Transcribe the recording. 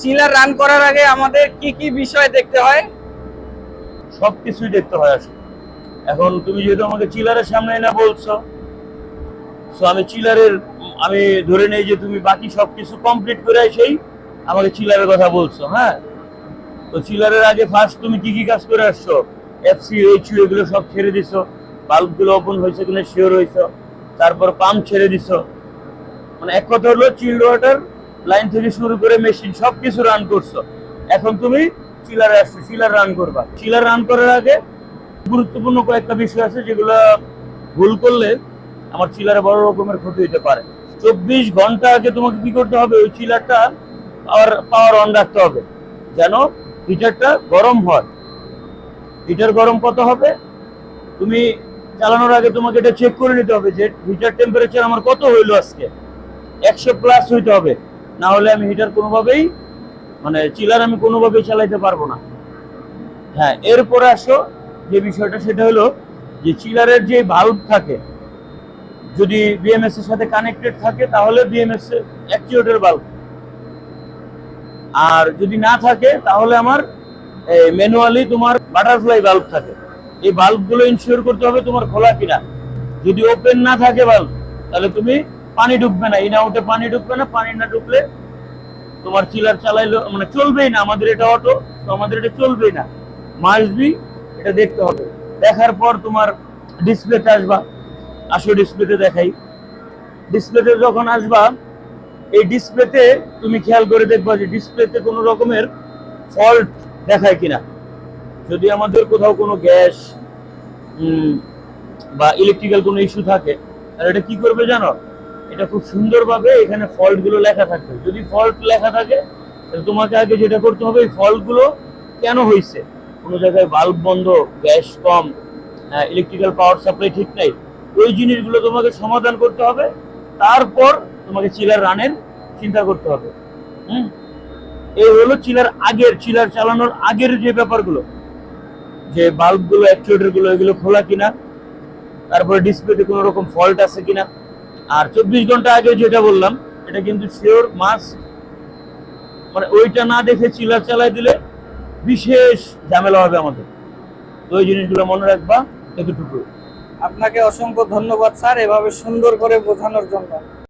Chiller run করার আগে আমাদের কি কি বিষয় দেখতে হয়? সবকিছুই দেখতে হয় আসলে। এখন তুমি যেহেতু আমাকে চিলারের সামনে এনে বলছো, সো আমি ধরে নেই যে তুমি বাকি সবকিছু কমপ্লিট করে এসেই আমাকে চিলারের কথা বলছো। হ্যাঁ, তো চিলারের আগে ফার্স্ট তুমি কি কি কাজ করে আসছো? এফসি এইচইউ এগুলো সব ছেড়ে দিছো, বাল্বগুলো ওপেন হয়েছে কিনা শিওর হয়েছো, তারপর পাম্প ছেড়ে দিছো। মানে এক কথা হলো চিল্ড ওয়াটার লাইন থেকে শুরু করে মেশিন সবকিছু রান করছো। এখন তুমি চিলারে আসছো, চিলার রান করবা। চিলার রান করার আগে গুরুত্বপূর্ণ কয়েকটা বিষয় আছে যেগুলো ভুল করলে আমার চিলারে বড় রকমের ক্ষতি হতে পারে। 24 ঘন্টা আগে তোমাকে কি করতে হবে? ওই চিলারটা পাওয়ার অন রাখতে হবে, যেন হিটারটা গরম হয়। হিটার গরম কত হবে তুমি চালানোর আগে তোমাকে এটা চেক করে নিতে হবে যে হিটার টেম্পারেচার আমার কত হইলো আজকে। 100+ হইতে হবে, না হলে আমি হিটার কোনোভাবেই মানে চিলার আমি কোনোভাবেই চালাইতে পারবো না। হ্যাঁ, এরপরে আসো যে বিষয়টা, সেটা হলো যে চিলারের যে ভালভ থাকে, যদি বিএমএস এর সাথে কানেক্টেড থাকে তাহলে বিএমএস অ্যাকচুয়েটর ভালভ, আর যদি না থাকে তাহলে আমার ম্যানুয়ালি তোমার বাটারফ্লাই ভালভ থাকে। এই ভালভগুলো ইনশিওর করতে হবে তোমার খোলা কিনা। যদি ওপেন না থাকে ভালভ, তাহলে তুমি পানি ঢুকবে না, ইন আউটে পানি ঢুকবে না। পানি না ঢুকলে তোমার চিলার চালাইলো মানে চলবেই না। আমাদের এটা অটো, তো আমাদের এটা চলবেই না। মাস্ট বি এটা দেখতে হবে। দেখার পর তোমার ডিসপ্লেতে আসবা। আসো ডিসপ্লেতে দেখাই। ডিসপ্লেতে যখন আসবা, এই ডিসপ্লেতে তুমি খেয়াল করে দেখবা যে ডিসপ্লেতে কোনো রকমের ফল্ট দেখায় কিনা। যদি আমাদের কোথাও কোনো গ্যাস বা ইলেকট্রিক্যাল কোনো ইস্যু থাকে, তাহলে এটা কি করবে জানো? এটা খুব সুন্দরভাবে এখানে ফল্ট গুলো লেখা থাকবে। যদি ফল্ট লেখা থাকে, তাহলে তোমাকে আগে যেটা করতে হবে, এই ফল্ট গুলো কেন হয়েছে, কোনো জায়গায় বাল্ব বন্ধ, গ্যাস কম, ইলেকট্রিক্যাল পাওয়ার সাপ্লাই ঠিক নাই, ওই জিনিসগুলো তোমাকে সমাধান করতে হবে। তারপর তোমাকে চিলার রানের চিন্তা করতে হবে। হুম, এই হলো চিলার চালানোর আগের যে ব্যাপারগুলো, যে বাল্বগুলো অ্যাকচুয়েটর গুলো এগুলো খোলা কিনা, তারপরে ডিসপ্লেতে কোনো রকম ফল্ট আছে কিনা। আর 24 ঘন্টা আগে যেটা বললাম, এটা কিন্তু শিওর মাস্ট। মানে ওইটা না দেখে চিলার চালাই দিলে বিশেষ ঝামেলা হবে আমাদের। তো ওই জিনিসগুলো মনে রাখবা, এতটুকু। আপনাকে অসংখ্য ধন্যবাদ স্যার, এভাবে সুন্দর করে বোঝানোর জন্য।